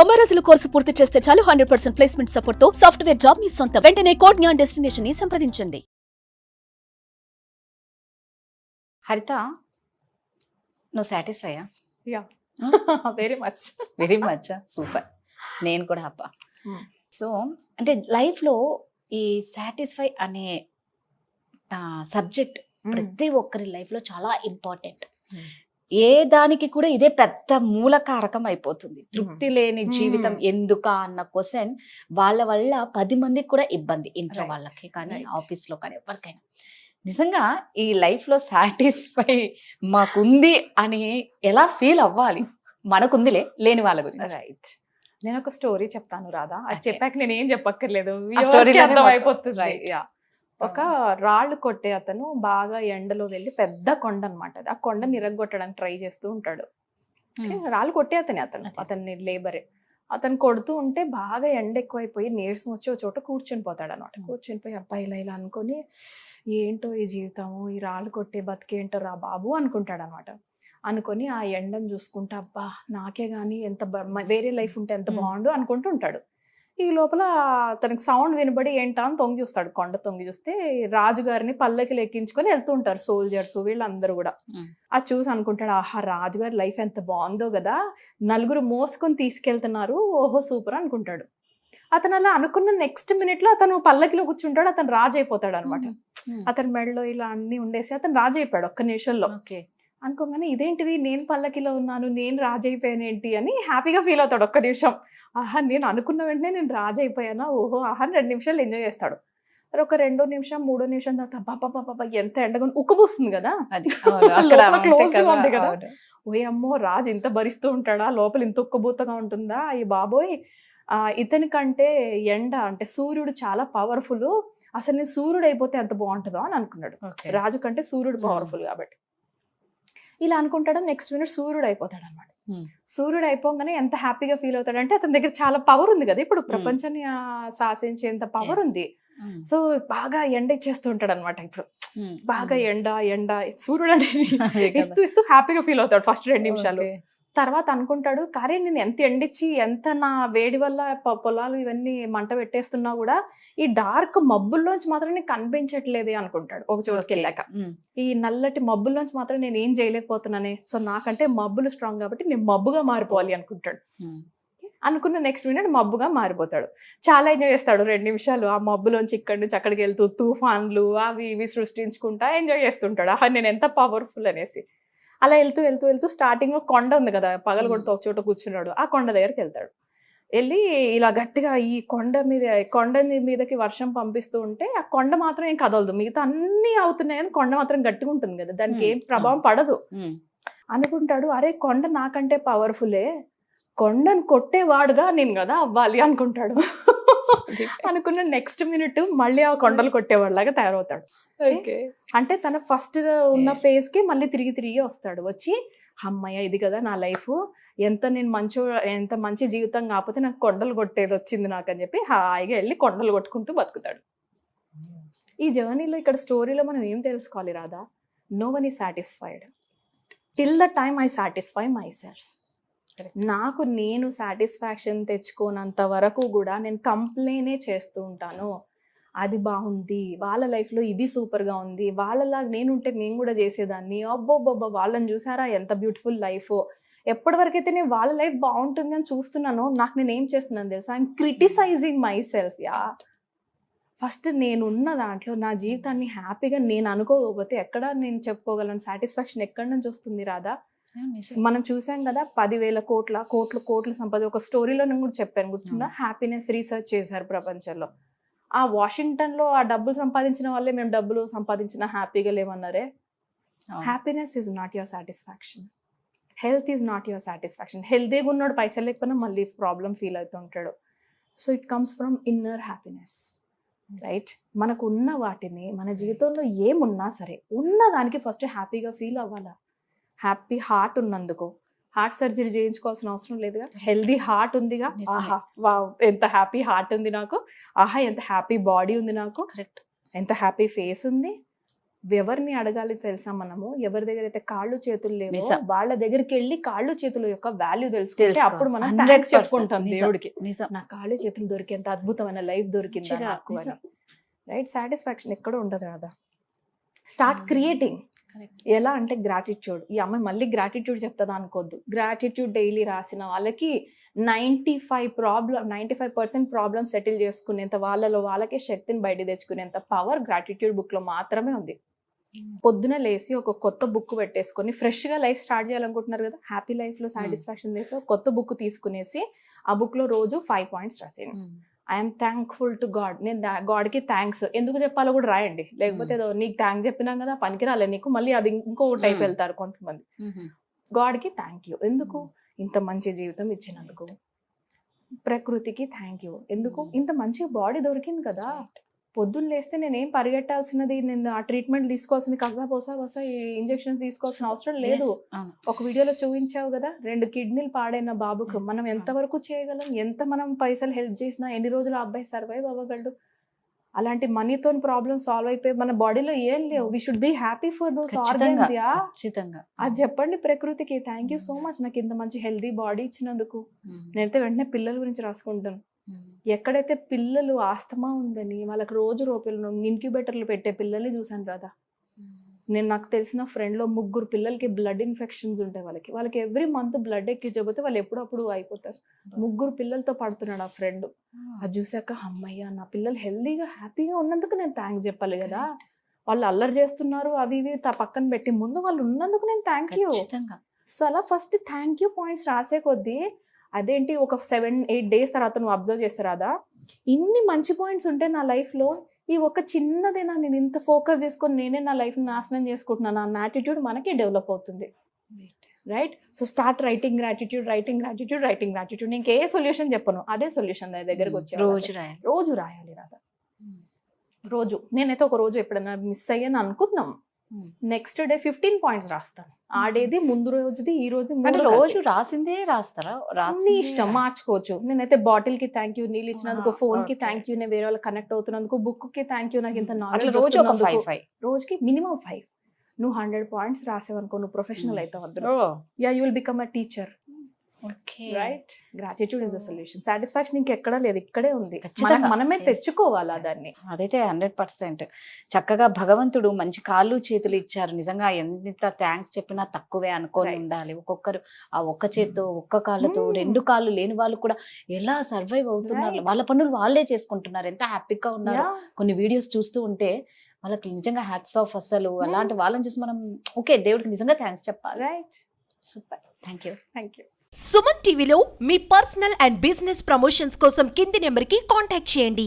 90 రోజుల కోర్సు పూర్తి చేస్తే చాలు 100% ప్లేస్మెంట్ సపోర్ట్ తో సాఫ్ట్వేర్ జాబ్ మీ సొంతం. వెంటనే కోడ్ జ్ఞాన్ డెస్టినేషన్ ని సంప్రదించండి. హరిత, నువ్వు సాటిస్ఫైయా? Yeah very much. Very much. Super. నేను కూడా అప్ప. సో అంటే లైఫ్లో ఈ సాటిస్ఫై అనే సబ్జెక్ట్ ప్రతి ఒక్కరి లైఫ్లో చాలా ఇంపార్టెంట్. ఏ దానికి కూడా ఇదే పెద్ద మూలకారకం అయిపోతుంది. తృప్తి లేని జీవితం ఎందుకా అన్న క్వశ్చన్ వాళ్ళ వల్ల 10 మందికి కూడా ఇబ్బంది, ఇంట్లో వాళ్ళకి కానీ ఆఫీస్లో కానీ ఎవరికైనా. నిజంగా ఈ లైఫ్లో సాటిస్ఫై మాకుంది అని ఎలా ఫీల్ అవ్వాలి? మనకుందిలే, లేని వాళ్ళ గురించి. రైట్, నేను ఒక స్టోరీ చెప్తాను రాధా. అది చెప్పాక నేను ఏం చెప్పక్కర్లేదు, స్టోరీ అర్థం అయిపోతుంది. ఒక రాళ్ళు కొట్టే అతను బాగా ఎండలో వెళ్ళి, పెద్ద కొండ అనమాట అది, ఆ కొండని ఇరగొట్టడానికి ట్రై చేస్తూ ఉంటాడు. రాళ్ళు కొట్టే అతన్ని లేబరే. అతను కొడుతూ ఉంటే బాగా ఎండ ఎక్కువైపోయి నీరసం వచ్చి ఒక చోట కూర్చొని పోతాడు అనమాట. కూర్చొని పోయి అబ్బాయి ఇలా అనుకొని, ఏంటో ఈ జీవితము, ఈ రాళ్ళు కొట్టే బతికేంటో రా బాబు అనుకుంటాడు అనమాట. అనుకొని ఆ ఎండను చూసుకుంటా, అబ్బా నాకే కానీ ఎంత వేరే లైఫ్ ఉంటే ఎంత బాగుండు అనుకుంటూ ఉంటాడు. ఈ లోపల తనకి సౌండ్ వినబడి ఏంటా అని తొంగి చూస్తాడు. కొండ తొంగి చూస్తే రాజుగారిని పల్లకిలు ఎక్కించుకొని వెళ్తూ ఉంటారు సోల్జర్స్, వీళ్ళందరూ కూడా. అది చూసి అనుకుంటాడు, ఆహా రాజుగారి లైఫ్ ఎంత బాగుందో కదా, నలుగురు మోసుకొని తీసుకెళ్తున్నారు, ఓహో సూపర్ అనుకుంటాడు. అతను అలా అనుకున్న నెక్స్ట్ మినిట్ లో అతను పల్లకిలో కూర్చుంటాడు, అతను రాజు అయిపోతాడు అనమాట. అతని మెడలో ఇలా అన్ని ఉండేసి అతను రాజు అయిపోయాడు ఒక్క నిమిషంలో. అనుకోగానే ఇదేంటిది, నేను పల్లకిలో ఉన్నాను, నేను రాజు అయిపోయానేంటి అని హ్యాపీగా ఫీల్ అవుతాడు ఒక్క నిమిషం. ఆహా నేను అనుకున్న వెంటనే నేను రాజు అయిపోయానా, ఓహో ఆహా 2 నిమిషాలు ఎంజాయ్ చేస్తాడు. ఒక 2వ నిమిషం 3వ నిమిషం తర్వాత బాబా ఎంత ఎండగా ఉక్కబూస్తుంది కదా, క్లోజ్ ఉంది కదా, ఓ అమ్మో రాజు ఇంత భరిస్తూ ఉంటాడా, లోపల ఇంత ఉక్కబూతగా ఉంటుందా, ఈ బాబోయ్ ఇతని కంటే ఎండ అంటే సూర్యుడు చాలా పవర్ఫుల్, అసలు నేను సూర్యుడు అయిపోతే ఎంత బాగుంటుందో అని అనుకున్నాడు. రాజు కంటే సూర్యుడు పవర్ఫుల్ కాబట్టి ఇలా అనుకుంటాడు. నెక్స్ట్ మినిట్ సూర్యుడు అయిపోతాడు అనమాట. సూర్యుడు అయిపోగానే ఎంత హ్యాపీగా ఫీల్ అవుతాడు అంటే, అతని దగ్గర చాలా పవర్ ఉంది కదా, ఇప్పుడు ప్రపంచాన్ని శాసించేంత పవర్ ఉంది. సో బాగా ఎండ ఇచ్చేస్తూ ఉంటాడు అనమాట. ఇప్పుడు బాగా ఎండ సూర్యుడు అంటే ఇస్తూ హ్యాపీగా ఫీల్ అవుతాడు ఫస్ట్ 2 నిమిషాలు. తర్వాత అనుకుంటాడు, కానీ నేను ఎంత ఎండిచ్చి ఎంత నా వేడి వల్ల పొలాలు ఇవన్నీ మంట పెట్టేస్తున్నా కూడా ఈ డార్క్ మబ్బుల్లోంచి మాత్రం నేను కనిపించట్లేదే అనుకుంటాడు. ఒక చోటుకి వెళ్ళాక ఈ నల్లటి మబ్బుల్లోంచి మాత్రం నేను ఏం చేయలేకపోతున్నానే, సో నాకంటే మబ్బులు స్ట్రాంగ్ కాబట్టి నేను మబ్బుగా మారిపోవాలి అనుకుంటాడు. అనుకున్న నెక్స్ట్ మినిట్ మబ్బుగా మారిపోతాడు. చాలా ఎంజాయ్ చేస్తాడు 2 నిమిషాలు. ఆ మబ్బులోంచి ఇక్కడి నుంచి అక్కడికి వెళ్తూ తుఫాన్లు అవి ఇవి సృష్టించుకుంటా ఎంజాయ్ చేస్తుంటాడు. ఆహా నేను ఎంత పవర్ఫుల్ అనేసి. అలా వెళ్తూ స్టార్టింగ్ లో కొండ ఉంది కదా, పగలు కొడుతూ ఒక చోట కూర్చున్నాడు. ఆ కొండ దగ్గరికి వెళ్తాడు. వెళ్ళి ఇలా గట్టిగా ఈ కొండ మీదకి వర్షం పంపిస్తూ ఉంటే ఆ కొండ మాత్రం ఏం కదలదు, మిగతా అన్ని అవుతున్నాయి కానీ కొండ మాత్రం గట్టిగా ఉంటుంది కదా, దానికి ఏం ప్రభావం పడదు. అనుకుంటాడు, అరే కొండ నాకంటే పవర్ఫుల్లే, కొండను కొట్టేవాడుగా నేను కదా అవ్వాలి అనుకుంటాడు. అనుకున్న నెక్స్ట్ మినిట్ మళ్ళీ ఆ కొండలు కొట్టేవాడిలాగా తయారవుతాడు. అంటే తన ఫస్ట్ ఉన్న ఫేజ్ కి మళ్ళీ తిరిగి వస్తాడు. వచ్చి అమ్మయ్య ఇది కదా నా లైఫ్, ఎంత మంచి జీవితం కాకపోతే నాకు కొండలు కొట్టేది వచ్చింది నాకు అని చెప్పి హాయిగా వెళ్ళి కొండలు కొట్టుకుంటూ బతుకుతాడు. ఈ జర్నీలో ఇక్కడ స్టోరీలో మనం ఏం తెలుసుకోవాలి Radha, no one is satisfied till the time I satisfy myself. నాకు నేను సాటిస్ఫాక్షన్ తెచ్చుకోనంత వరకు కూడా నేను కంప్లైనే చేస్తూ ఉంటాను. అది బాగుంది, వాళ్ళ లైఫ్లో ఇది సూపర్గా ఉంది, వాళ్ళలాగా నేనుంటే నేను కూడా చేసేదాన్ని, అబ్బోబ్బబ్బా వాళ్ళని చూసారా ఎంత బ్యూటిఫుల్ లైఫ్, ఎప్పటి వరకైతే నేను వాళ్ళ లైఫ్ బాగుంటుంది అని చూస్తున్నానో నాకు నేను ఏం చేస్తున్నాను తెలుసా, I'm criticising myself. First నేనున్న దాంట్లో నా జీవితాన్ని హ్యాపీగా నేను అనుకోకపోతే ఎక్కడ నేను చెప్పుకోగలను, సాటిస్ఫాక్షన్ ఎక్కడి నుంచి వస్తుంది రాదా? మనం చూసాం కదా 10,000 కోట్ల సంపద. ఒక స్టోరీలో నేను కూడా చెప్పాను, గుర్తుందా? హ్యాపీనెస్ రీసెర్చ్ చేశారు ప్రపంచంలో. ఆ వాషింగ్టన్లో ఆ డబ్బులు సంపాదించిన వాళ్ళే మేము డబ్బులు సంపాదించిన హ్యాపీగా లేమన్నారే. Happiness is not your satisfaction, health is not your satisfaction. హెల్తీగా ఉన్నాడు, పైసలు లేకపోయినా మళ్ళీ ప్రాబ్లం ఫీల్ అవుతూ ఉంటాడు. So it comes from inner happiness, right? మనకు ఉన్న వాటిని మన జీవితంలో ఏమున్నా సరే ఉన్న దానికి ఫస్ట్ హ్యాపీగా ఫీల్ అవ్వాలా. హ్యాపీ హార్ట్ ఉన్నందుకు హార్ట్ సర్జరీ చేయించుకోవాల్సిన అవసరం లేదుగా, హెల్దీ హార్ట్ ఉందిగా, ఆహా వా ఎంత హ్యాపీ హార్ట్ ఉంది నాకు, ఆహా ఎంత హ్యాపీ బాడీ ఉంది నాకు, ఎంత హ్యాపీ ఫేస్ ఉంది, ఎవరిని అడగాలి తెలుసా మనము? ఎవరి దగ్గర అయితే కాళ్ళు చేతులు లేవో నిజం. వాళ్ళ దగ్గరికి వెళ్ళి కాళ్ళు చేతుల యొక్క వాల్యూ తెలుసుకుంటే తెలుసుకో. అప్పుడు మనం 100% థ్యాంక్స్ చెప్పుకుంటాం నిజం. దేవుడికి. నిజం. నా కాళ్ళు చేతులు దొరికేంత అద్భుతమైన లైఫ్ దొరికిందా మంచిగా, నాకు అని. నిజం. రైట్, సాటిస్ఫాక్షన్ ఎక్కడ ఉండదు కదా. Start creating. Correct. ఎలా అంటే గ్రాటిట్యూడ్. ఈ అమ్మాయి మళ్ళీ గ్రాటిట్యూడ్ చెప్తుందా అనుకోద్దు. గ్రాటిట్యూడ్ డైలీ రాసిన వాళ్ళకి 95% ప్రాబ్లమ్ సెటిల్ చేసుకునేంత, వాళ్ళలో వాళ్ళకే శక్తిని బయట తెచ్చుకునేంత పవర్ గ్రాటిట్యూడ్ బుక్ లో మాత్రమే ఉంది. పొద్దున లేసి ఒక కొత్త బుక్ పెట్టేసుకొని ఫ్రెష్ గా లైఫ్ స్టార్ట్ చేయాలనుకుంటున్నారు కదా, హ్యాపీ లైఫ్ లో, సాటిస్ఫాక్షన్ లైఫ్ లో కొత్త బుక్ తీసుకునేసి ఆ బుక్ లో రోజు 5 పాయింట్స్ రాసేయండి. I'm thankful to God. నేను గాడ్కి థ్యాంక్స్ ఎందుకు చెప్పాలో కూడా రాయండి. లేకపోతే ఏదో నీకు థ్యాంక్స్ చెప్పినాం కదా పనికి రాలే నీకు, మళ్ళీ అది ఇంకో టైప్ వెళ్తారు కొంతమంది. గాడ్కి థ్యాంక్ యూ ఎందుకు? ఇంత మంచి జీవితం ఇచ్చినందుకు. ప్రకృతికి థ్యాంక్ యూ ఎందుకు? ఇంత మంచి బాడీ దొరికింది కదా. పొద్దున్న లేస్తే నేనేం పరిగెట్టాల్సినది, నేను ఆ ట్రీట్మెంట్ తీసుకోవాల్సింది, కసా బొసా ఇంజెక్షన్స్ తీసుకోవాల్సిన అవసరం లేదు. ఒక వీడియోలో చూపించావు కదా 2 కిడ్నీలు పాడైన బాబుకు మనం ఎంతవరకు చేయగలం, ఎంత మనం పైసలు హెల్ప్ చేసినా ఎన్ని రోజులు ఆ అబ్బాయి సర్వైవ్ అవ్వగలడు. అలాంటి మనీతో ప్రాబ్లమ్ సాల్వ్ అయిపోయి మన బాడీలో ఏం లేవు. We should be happy for those organs. Yeah, అది చెప్పండి ప్రకృతికి. థ్యాంక్ యూ సో మచ్ నాకు ఇంత మంచి హెల్దీ బాడీ ఇచ్చినందుకు. నేనైతే వెంటనే పిల్లల గురించి రాసుకుంటాను. ఎక్కడైతే పిల్లలు ఆస్తమా ఉందని వాళ్ళకి రోజు రూపాయలు ఇన్క్యుబేటర్లు పెట్టే పిల్లల్ని చూసాను రాదా. నేను నాకు తెలిసిన ఫ్రెండ్ లో 3 పిల్లలకి బ్లడ్ ఇన్ఫెక్షన్స్ ఉంటాయి. వాళ్ళకి ఎవ్రీ మంత్ బ్లడ్ ఎక్కించకపోతే వాళ్ళు ఎప్పుడప్పుడు అయిపోతారు. 3 పిల్లలతో పడుతున్నాడు ఆ ఫ్రెండ్. అది చూసాక అమ్మయ్య నా పిల్లలు హెల్దీగా హ్యాపీగా ఉన్నందుకు నేను థ్యాంక్స్ చెప్పాలి కదా. వాళ్ళు అల్లరి చేస్తున్నారు అవి ఇవి పక్కన పెట్టి ముందు వాళ్ళు ఉన్నందుకు నేను థ్యాంక్ యూ. సో అలా ఫస్ట్ థ్యాంక్ యూ పాయింట్స్ రాసే కొద్దీ అదేంటి ఒక 7-8 డేస్ తర్వాత నువ్వు అబ్జర్వ్ చేస్తారాదా, ఇన్ని మంచి పాయింట్స్ ఉంటే నా లైఫ్లో ఈ ఒక చిన్నదేనా నేను ఇంత ఫోకస్ చేసుకొని నేనే నా లైఫ్ నాశనం చేసుకుంటున్నాను అన్న యాటిట్యూడ్ మనకి డెవలప్ అవుతుంది. Right. So start writing gratitude. నేను ఇంకే సొల్యూషన్ చెప్పను, అదే సొల్యూషన్ నా దగ్గరకు వచ్చే రోజు రాయాలి రాదా. రోజు నేనైతే ఒక రోజు ఎప్పుడైనా మిస్ అయ్యాను అనుకుందాం, నెక్స్ట్ డే 15 పాయింట్స్ రాస్తాను. ఆడేది ముందు రోజుది ఈ రోజు రోజు రాసిందే రాస్తారా? నీ ఇష్టం మార్చుకోవచ్చు. నేనైతే బాటిల్ కి థ్యాంక్ యూ, నీళ్ళు ఇచ్చినందుకు, ఫోన్ కి థ్యాంక్ యూ, నేను వేరే వాళ్ళకి కనెక్ట్ అవుతున్నందుకు, బుక్ కి థ్యాంక్ యూ, నాకు ఇంత నాలెడ్జ్ వస్తున్నందుకు. రోజుకి మినిమం 5. నువ్వు 100 పాయింట్స్ రాసేవనుకో నువ్వు ప్రొఫెషనల్ అవుతావు అందులో. Yeah, you will become a teacher. Right. Gratitude is the solution. Satisfaction ఇంకెక్కడా లేదు, ఇక్కడే ఉంది. మనమే తెచ్చుకోవాలా దాన్ని. అదైతే 100%. చక్కగా భగవంతుడు మంచి కాళ్ళు చేతులు ఇచ్చారు. నిజంగా ఎంత థ్యాంక్స్ చెప్పినా తక్కువే అనుకొని ఉండాలి. ఒక్కొక్కరు ఆ ఒక్క చేత్తో ఒక్క కాళ్ళతో 2 కాళ్ళు లేని వాళ్ళు కూడా ఎలా సర్వైవ్ అవుతున్నారు, వాళ్ళ పనులు వాళ్ళే చేసుకుంటున్నారు, ఎంత హ్యాపీగా ఉన్నారు. కొన్ని వీడియోస్ చూస్తూ ఉంటే వాళ్ళకి నిజంగా హ్యాట్స్ ఆఫ్. అసలు అలాంటి వాళ్ళని చూసి మనం ఓకే దేవుడికి నిజంగా థ్యాంక్స్ చెప్పాలి. Right. Super. Thank you. Suman టీవీలో మీ పర్సనల్ అండ్ బిజినెస్ ప్రమోషన్స్ కోసం కింది నెంబర్కి కాంటాక్ట్ చేయండి.